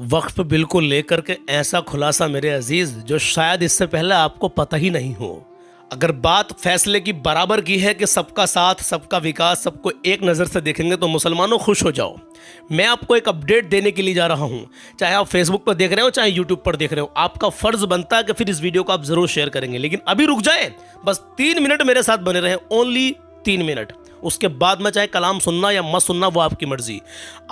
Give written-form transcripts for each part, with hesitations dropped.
वक्फ bill को लेकर के ऐसा खुलासा मेरे अजीज जो शायद इससे पहले आपको पता ही नहीं हो। अगर बात फैसले की बराबर की है कि सबका साथ सबका विकास सबको एक नज़र से देखेंगे तो मुसलमानों खुश हो जाओ। मैं आपको एक अपडेट देने के लिए जा रहा हूं, चाहे आप फेसबुक पर देख रहे हो चाहे यूट्यूब पर देख रहे हो, आपका फर्ज बनता है कि फिर इस वीडियो को आप जरूर शेयर करेंगे। लेकिन अभी रुक जाए, बस 3 मिनट मेरे साथ बने रहे, ओनली 3 मिनट। उसके बाद में चाहे कलाम सुनना या मत सुनना वो आपकी मर्जी।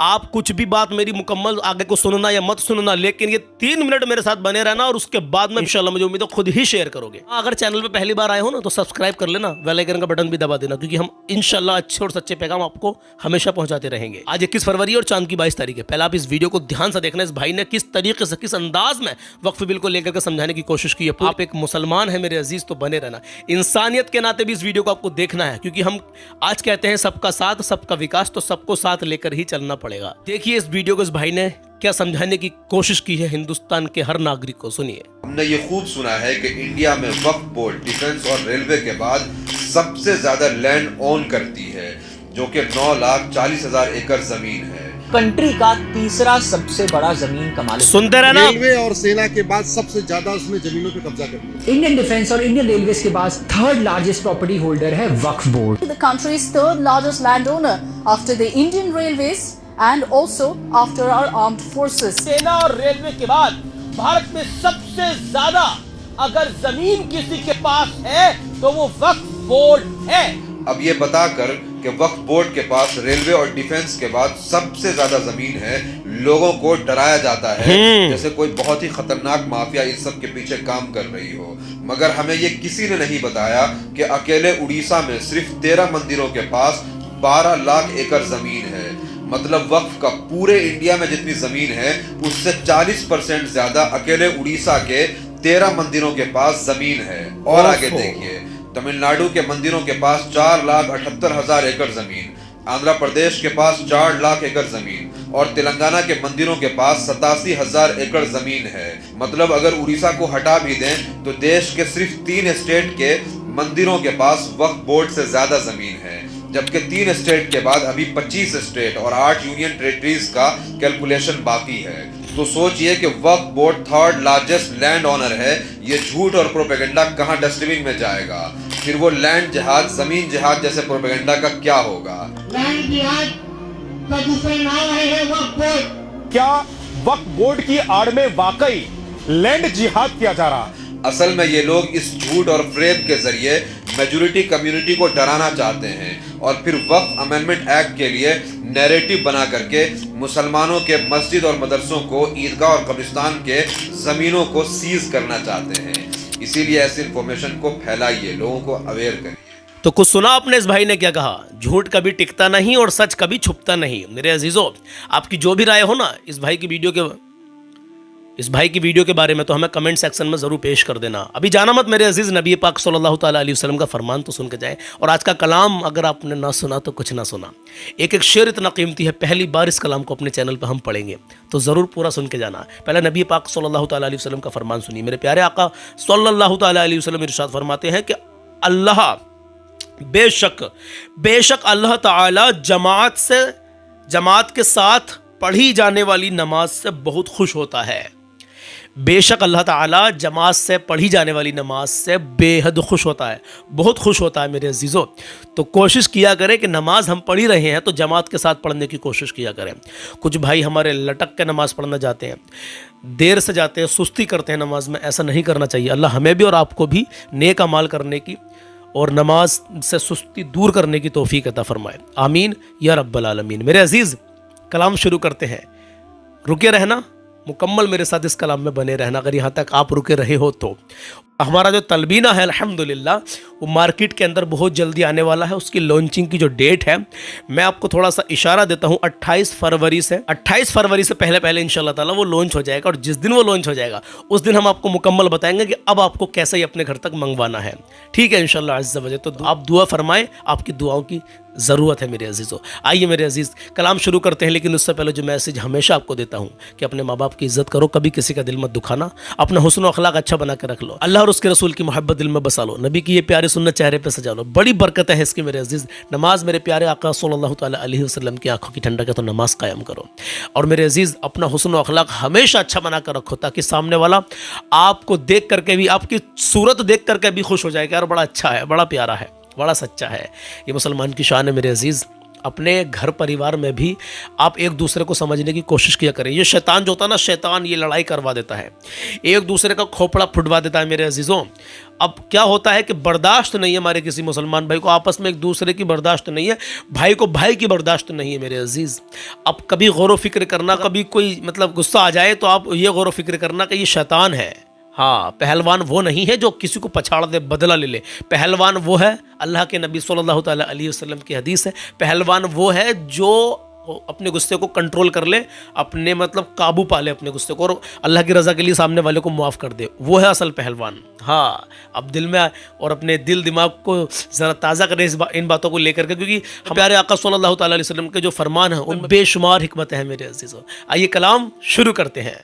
आप कुछ भी बात मेरी मुकम्मल आगे को सुनना या मत सुनना, लेकिन ये 3 मिनट मेरे साथ बने रहना और उसके बाद में इंशाल्लाह मुझे उम्मीद है खुद ही शेयर करोगे। अगर चैनल पे पहली बार आए हो ना तो सब्सक्राइब कर लेना, बेल आइकन का बटन भी दबा देना, क्योंकि हम इंशाल्लाह अच्छे और सच्चे पैगाम आपको हमेशा पहुंचाते रहेंगे। आज 21 फरवरी और चांद की 22 तारीख है। पहले आप इस वीडियो को ध्यान से देखना, इस भाई ने किस तरीके से किस अंदाज में वक्फ बिल को लेकर के समझाने की कोशिश की है। आप एक मुसलमान है मेरे अजीज तो बने रहना, इंसानियत के नाते भी इस वीडियो को आपको देखना है, क्योंकि हम आज कहते हैं सबका साथ सबका विकास, तो सबको साथ लेकर ही चलना पड़ेगा। देखिए इस वीडियो को इस भाई ने क्या समझाने की कोशिश की है हिंदुस्तान के हर नागरिक को, सुनिए। हमने ये खूब सुना है कि इंडिया में वक्फ बोर्ड डिफेंस और रेलवे के बाद सबसे ज्यादा लैंड ओन करती है, जो कि 9,40,000 एकड़ जमीन है। कंट्री का तीसरा सबसे बड़ा जमीन का मालिक। सुनते रहना। रेलवे और सेना के बाद सबसे ज्यादा उसने जमीनों पे कब्जा कर लिया। इंडियन डिफेंस और इंडियन रेलवेज के बाद थर्ड लार्जेस्ट प्रॉपर्टी होल्डर है वक्फ board. The country's third largest landowner after the Indian Railways and also after our armed forces. सेना और रेलवे के बाद भारत में सबसे ज्यादा अगर जमीन किसी के पास है तो वो वक्फ बोर्ड है। अब ये बताकर कि वक्फ बोर्ड के पास रेलवे और डिफेंस के बाद सबसे ज्यादा जमीन है, लोगों को डराया जाता है जैसे कोई बहुत ही खतरनाक माफिया इस सब के पीछे काम कर रही हो। मगर हमें ये किसी ने नहीं बताया कि अकेले उड़ीसा में सिर्फ 13 मंदिरों के पास 12 लाख एकड़ जमीन है। मतलब वक्फ का पूरे इंडिया में जितनी जमीन है उससे 40% ज्यादा अकेले उड़ीसा के 13 मंदिरों के पास जमीन है। और आगे देखिए, तमिलनाडु के मंदिरों के पास 4,78,000 एकड़ जमीन, आंध्र प्रदेश के पास 4 लाख एकड़ जमीन और तेलंगाना के मंदिरों के पास 87,000 एकड़ जमीन है। मतलब अगर उड़ीसा को हटा भी दें तो देश के सिर्फ 3 स्टेट के मंदिरों के पास वक्फ बोर्ड से ज्यादा जमीन है, जबकि 3 स्टेट के बाद अभी 25 स्टेट और 8 यूनियन टेरिटरीज का कैलकुलेशन बाकी है। तो सोचिए कि वक्फ board third largest land owner है। ये झूठ और प्रोपेगेंडा कहां डस्टबिन में जाएगा? फिर वो लैंड जिहाद, जमीन जिहाद जैसे प्रोपेगेंडा का क्या होगा? लैंड जिहाद का दूसरा नाम है वक्फ बोर्ड। क्या वक्फ बोर्ड की आड़ में वाकई लैंड जिहाद किया जा रहा? असल में ये लोग इस झूठ और फ्रेब के जरिए मेजॉरिटी कम्युनिटी को डराना चाहते हैं और फिर वक्फ अमेंडमेंट एक्ट के लिए नैरेटिव बना करके मुसलमानों के मस्जिद और मदरसों को, ईदगाह और कब्रिस्तान के जमीनों को सीज करना चाहते हैं। इसीलिए ऐसी इंफॉर्मेशन को फैलाइए, लोगों को अवेयर करिए। तो कुछ सुना आपने इस भाई ने क्या कहा? झूठ कभी टिकता नहीं और सच कभी छुपता नहीं। मेरे अजीजों, आपकी जो भी राय हो ना इस भाई की वीडियो के बारे में तो हमें कमेंट सेक्शन में जरूर पेश कर देना। अभी जाना मत मेरे अजीज, नबी पाक सल्लल्लाहु ताला अलैहि वसल्लम का फरमान तो सुन के जाए। और आज का कलाम अगर आपने ना सुना तो कुछ ना सुना। एक एक शेर इतना कीमती है, पहली बार इस कलाम को अपने चैनल पर हम पढ़ेंगे तो ज़रूर पूरा सुन के जाना। पहले नबी पाक सल्लल्लाहु ताला अलैहि वसल्लम का फरमान सुनिए। मेरे प्यारे आका सल्लल्लाहु ताला अलैहि वसल्लम इरशाद फरमाते हैं कि अल्लाह बेशक अल्लाह ताला जमात के साथ पढ़ी जाने वाली नमाज से बहुत खुश होता है। बेशक अल्लाह ताला जमात से पढ़ी जाने वाली नमाज से बेहद खुश होता है, बहुत खुश होता है मेरे अजीज़ों। तो कोशिश किया करें कि नमाज हम पढ़ ही रहे हैं तो जमात के साथ पढ़ने की कोशिश किया करें। कुछ भाई हमारे लटक के नमाज पढ़ना जाते हैं, देर से जाते हैं, सुस्ती करते हैं नमाज में। ऐसा नहीं करना चाहिए। अल्लाह हमें भी और आपको भी नेक अमाल करने की और नमाज से सुस्ती दूर करने की तौफीक अता फरमाए। आमीन या रब्बल आलमीन। मेरे अजीज़, कलाम शुरू करते हैं। रुके रहना, मुकम्मल मेरे साथ इस कलाम में बने रहना। अगर यहाँ तक आप रुके रहे हो तो हमारा जो तलबीना है अल्हम्दुलिल्लाह वो मार्केट के अंदर बहुत जल्दी आने वाला है। उसकी लॉन्चिंग की जो डेट है मैं आपको थोड़ा सा इशारा देता हूँ, 28 फरवरी से पहले इंशाल्लाह ताला वो लॉन्च हो जाएगा। और जिस दिन वो लॉन्च हो जाएगा उस दिन हम आपको मुकम्मल बताएंगे कि अब आपको कैसे ही अपने घर तक मंगवाना है। ठीक है इंशाल्लाह अज़्ज़ वजल। तो आप दुआ फरमाएं, आपकी दुआओं की ज़रूरत है मेरे अजीज़ों। आइए मेरे अजीज़ कलाम शुरू करते हैं, लेकिन उससे पहले जो मैसेज हमेशा आपको देता हूँ कि अपने माँ बाप की इज़्ज़त करो, कभी किसी का दिल मत दुखाना, अपना हुस्न और अखलाक अच्छा बना के रख लो। अल्लाह और उसके रसूल की मोहब्बत दिल में बसा लो, नबी की ये प्यारी सुन्नत चेहरे पे सजा लो। बड़ी बरकत है इसकी मेरे अजीज़। नमाज मेरे प्यारे आका सल्लल्लाहु ताला अलैहि वसल्लम की आंखों की ठंडक है, तो नमाज कायम करो। और मेरे अजीज़ अपना हुस्न और अखलाक हमेशा अच्छा बना कर रखो, ताकि सामने वाला आपको देख करके भी, आपकी सूरत देख करके भी खुश हो जाए कि यार बड़ा अच्छा है, बड़ा प्यारा है, बड़ा सच्चा है। ये मुसलमान की शान है मेरे अजीज़। अपने घर परिवार में भी आप एक दूसरे को समझने की कोशिश किया करें। ये शैतान जो होता है ना, शैतान ये लड़ाई करवा देता है, एक दूसरे का खोपड़ा फुटवा देता है मेरे अजीज़ों। अब क्या होता है कि बर्दाश्त नहीं है हमारे किसी मुसलमान भाई को, आपस में एक दूसरे की बर्दाश्त नहीं है, भाई को भाई की बर्दाश्त नहीं है मेरे अजीज़। अब कभी गौर व फिक्र करना, कभी कोई मतलब गुस्सा आ जाए तो आप ये गौर व फिक्र करना कि ये शैतान है। हाँ, पहलवान वो नहीं है जो किसी को पछाड़ दे, बदला ले ले। पहलवान वो है, अल्लाह के नबी सल्लल्लाहु ताला अलैहि वसल्लम की हदीस है, पहलवान वो है जो अपने गुस्से को कंट्रोल कर ले, अपने मतलब काबू पा ले अपने गुस्से को, और अल्लाह की रज़ा के लिए सामने वाले को माफ़ कर दे, वो है असल पहलवान। हाँ, अब दिल में और अपने दिल दिमाग को ज़रा ताज़ा करें इन बातों को लेकर के, क्योंकि हमारे आका सल्लल्लाहु ताला अलैहि वसल्लम के जो फरमान हैं उनमें बेशुमार हिकमत है मेरे अज़ीज़ों। आइए कलाम शुरू करते हैं।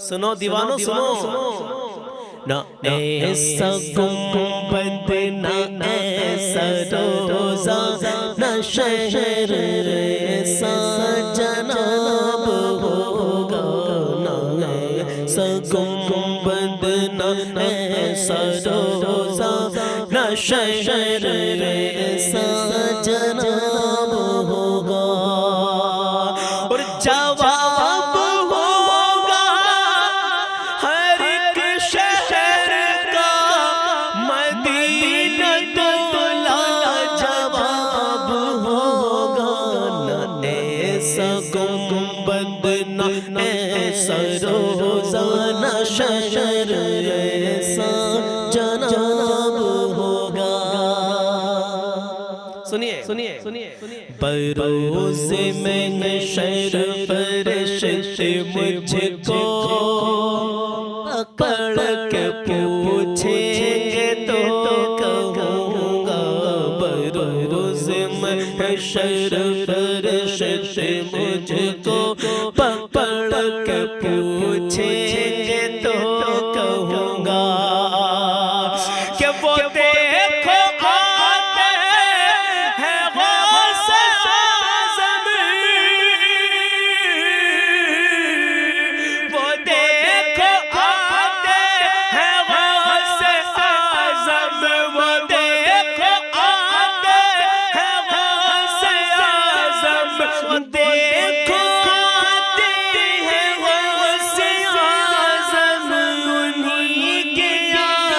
सुनो दीवानो सुनो, ना ऐसा गुंबद ना ऐसा रोज़ा, ना शहर ऐसा जनाब होगा, ना ऐसा गुंबद ना ऐसा रोज़ा, ना शहर ऐसा जनाब होगा। और जवाब होगा हर एक शहर का, मदीना तोला जवाब होगा, न ऐसा गुंबद न ऐसा रोज़ा, न शहर ऐसा जनाब होगा। सुनिए सुनिए सुनिए, परोज़े में शर फरिश्ते मुझको पकड़ के पूछेंगे तो कहूँगा, परोज़े में शर फरिश्ते मुझको पकड़ के पूछेंगे तो कहूँगा कि वो देखो आते हैं गौसे आज़म, वो देखो आते हैं गौसे आज़म, वो देखो आते हैं गौसे आज़म, देखो आते हैं गौसे आज़म, उन्हीं के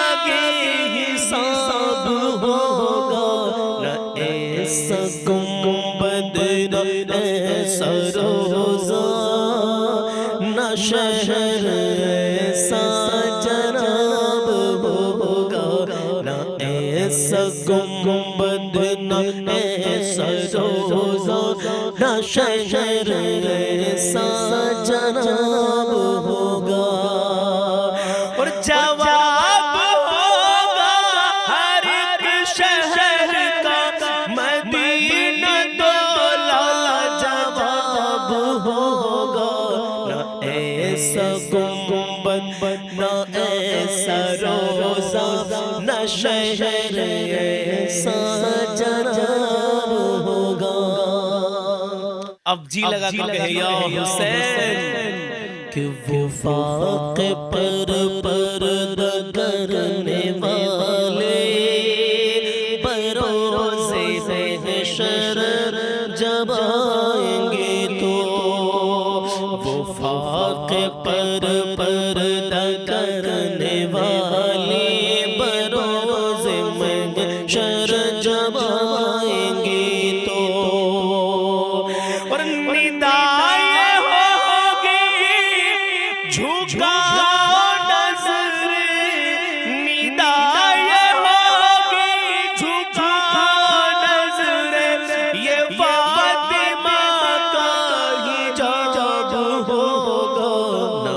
आगे हिसाब होगा, न ऐसा गुंबद न ऐसा रोज़ा, न शहर ऐसा जनाब होगा, न ऐसा गुंबद न ऐसा रोज़ा, न शहर ऐसा जनाब होगा। और जवाब होगा हर एक शहर का, मदीना तोला जवाब होगा, न ऐसा गुंबद न ऐसा रोज़ा, न शहर ऐसा जनाब होगा। अब जी लगा के कहे या हुसैन कि वो फाक़े पर करने वाले बरोज़े महशर जब आएंगे तो, वो फाक़े पर करने वाले बरोज़े महशर जब आएंगे तो, और निदाएं होगी झुकाओ नज़र, निदाएं होगी झुकाओ नज़र, ये फातिमा का हिजाब होगा, न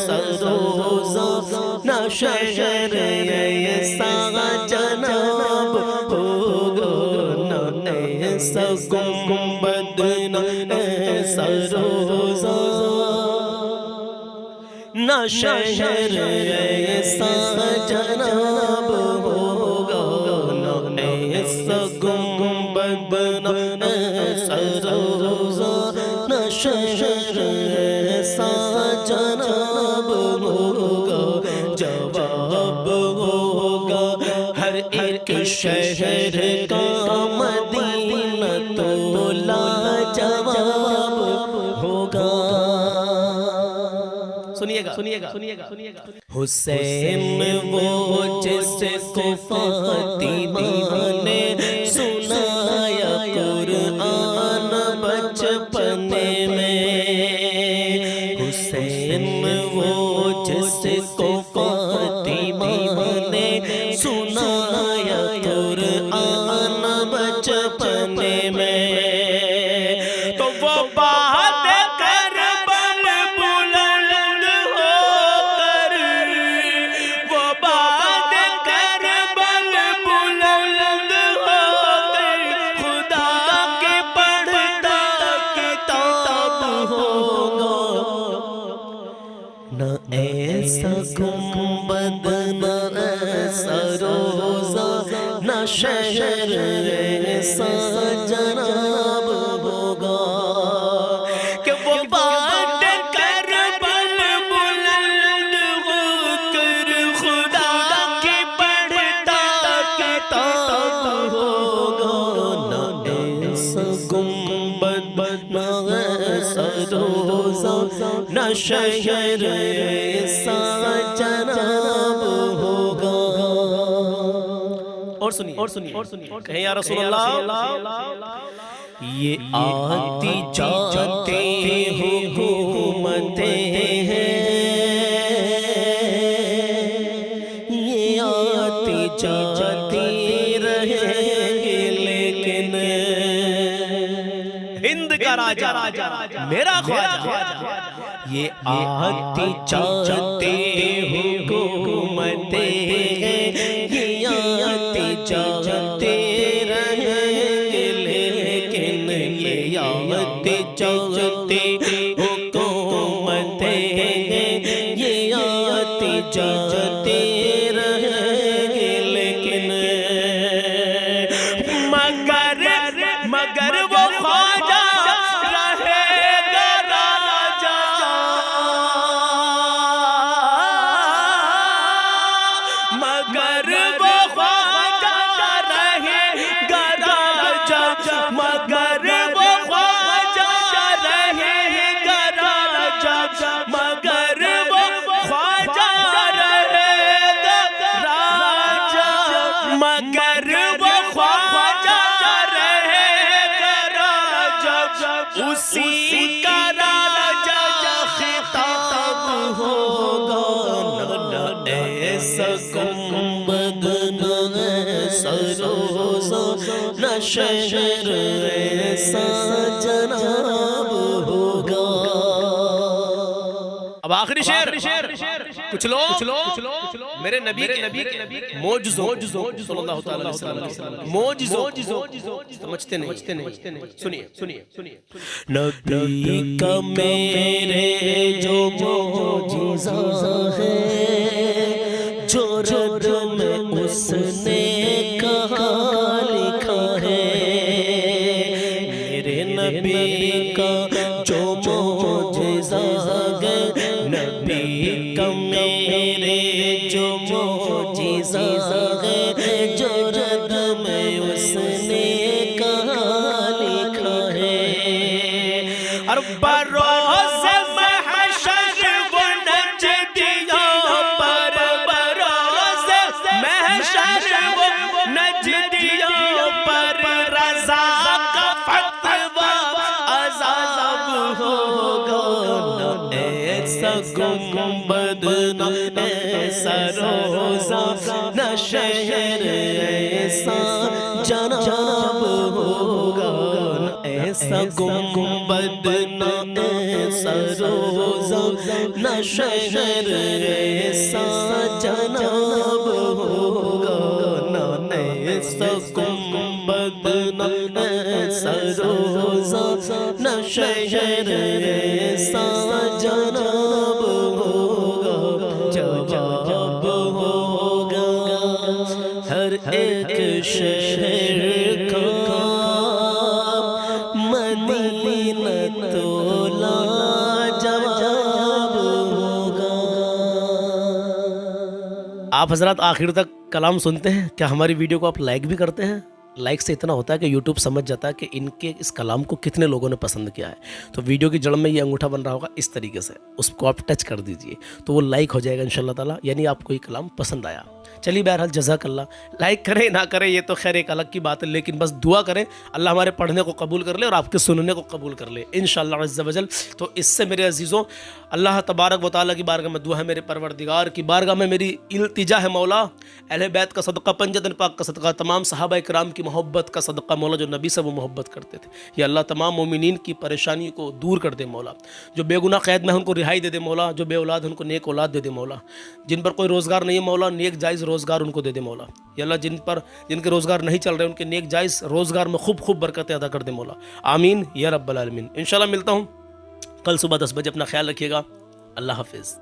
सरोज़ा न शहर ऐसा जनाब होगा, न ऐसा गुंबद न ऐसा रोज़ा, न शहर ऐसा जनाब होगा, न ऐसा गुंबद न ऐसा रोज़ा, न शहर ऐसा जनाब होगा। जवाब होगा हर एक शहर का मदीना तो लाजवाब होगा। सुनिएगा सुनिएगा सुनिएगा सुनिएगा। हुसैन वो जिसको फातिमा ने सुनाया कुरान बचपने में, हुसैन वो जिसको फातिमा ने सुनाया कुरान बचपने में, तो वो बात करबल बुलंद होकर, वो बात करबल बुलंद होकर, खुदा के पढ़ता किताब होगा, न ऐसा गुंबद न ऐसा रोज़ा, न शहर ऐसा जनाब होगा, कि वो बात करबल बुलंद होकर, खुदा की पढ़ता किताब होगा, न ऐसा गुंबद न ऐसा रोज़ा, न शहर ऐसा जनाब होगा। और सुनिए और सुनिए और सुनिए, कहें या रसूल अल्लाह, ये आती जाती हुकूमतें हैं, ये आती जाती रहेंगी, लेकिन हिंद का राजा मेरा ख्वाजा, ये आती जाती हुकूमतें हैं, ये आती जाती रहेंगे, लेकिन ये आती जाती हुकूमतें हैं, ये आती जाती रहेंगे, लेकिन मगर वो ख्वाजा रहेगा राजा, मगर वो ख्वाजा रहेगा राजा, मगर वो ख्वाजा रहेगा राजा, मगर वो ख्वाजा रहेगा राजा, मगर वो ख्वाजा रहेगा राजा, उसी का राजा खिताब होगा, न ऐसा गुंबद न ऐसा रोज़ा, न शहर ऐसा जनाब होगा। अब आखिरी शेर कुछ लोग मेरे नबी के मौजज़ों सल्लल्लाहु अलैहि वसल्लम मौजज़ों समझते नहीं। सुनिए नबी का मेरे जो मौजज़ा है, जो रद में उसने कहा लिखा है, मेरे नबी का जो मौजज़ा है, नबी का मेरे जो मौजज़ा है, जो रद में उसने कहा लिखा है, और बरोज़ महशर वो नजदियों पर, बरोज़ महशर वो नजदियों पर, रज़ा का फतवा अज़ाब होगा, न ऐसा गुंबद न ऐसा रोज़ा, न शहर ऐसा जनाब होगा, न ऐसा गुंबद न ऐसा रोज़ा न शहर ऐसा जनाब होगा, न ऐसा गुंबद न ऐसा रोज़ा न शहर ऐसा जनाब होगा, जवाब होगा हर एक शहर का मदीना तो लाजवाब होगा। आप हजरात आखिर तक कलाम सुनते हैं क्या? हमारी वीडियो को आप लाइक भी करते हैं? लाइक से इतना होता है कि यूट्यूब समझ जाता है कि इनके इस कलाम को कितने लोगों ने पसंद किया है। तो वीडियो की जड़ में ये अंगूठा बन रहा होगा इस तरीके से, उसको आप टच कर दीजिए तो वो लाइक हो जाएगा इंशाल्लाह ताला, यानी आपको ये कलाम पसंद आया। चलिए बहरहाल जज़ाकल्लाह, लाइक करें ना करें ये तो खैर एक अलग की बात है, लेकिन बस दुआ करें अल्लाह हमारे पढ़ने को कबूल कर ले और आपके सुनने को कबूल कर ले इंशाअल्लाह अज़्ज़ा वजल। तो इससे मेरे अजीज़ों अल्लाह तबारक व तआला की बारगाह में दुआ है, मेरे परवरदिगार की बारगाह में मेरी इल्तिजा है मौला, अहले बैत का सदका, पंजतन पाक का सदका, तमाम सहाबा इकराम की मोहब्बत का सदका मौला, जो नबी से वो मोहब्बत करते थे। या अल्लाह तमाम मोमिनीन की परेशानी को दूर कर दे मौला, जो बेगुनाह कैद में उनको रिहाई दे दे मौला, जो बे औलाद उनको नेक औलाद दे दे मौला, जिन पर कोई रोज़गार नहीं है मौला नेक जायज़ रोज़गार उनको दे दे मौला। या अल्लाह जिनके रोज़गार नहीं चल रहे उनके नेक जायज़ रोज़गार में खूब खूब बरकतें अदा कर दे मौला, आमीन या रब्बल आलमीन। इंशाल्लाह मिलता हूँ कल सुबह 10 बजे, अपना ख्याल रखिएगा, अल्लाह हाफिज़।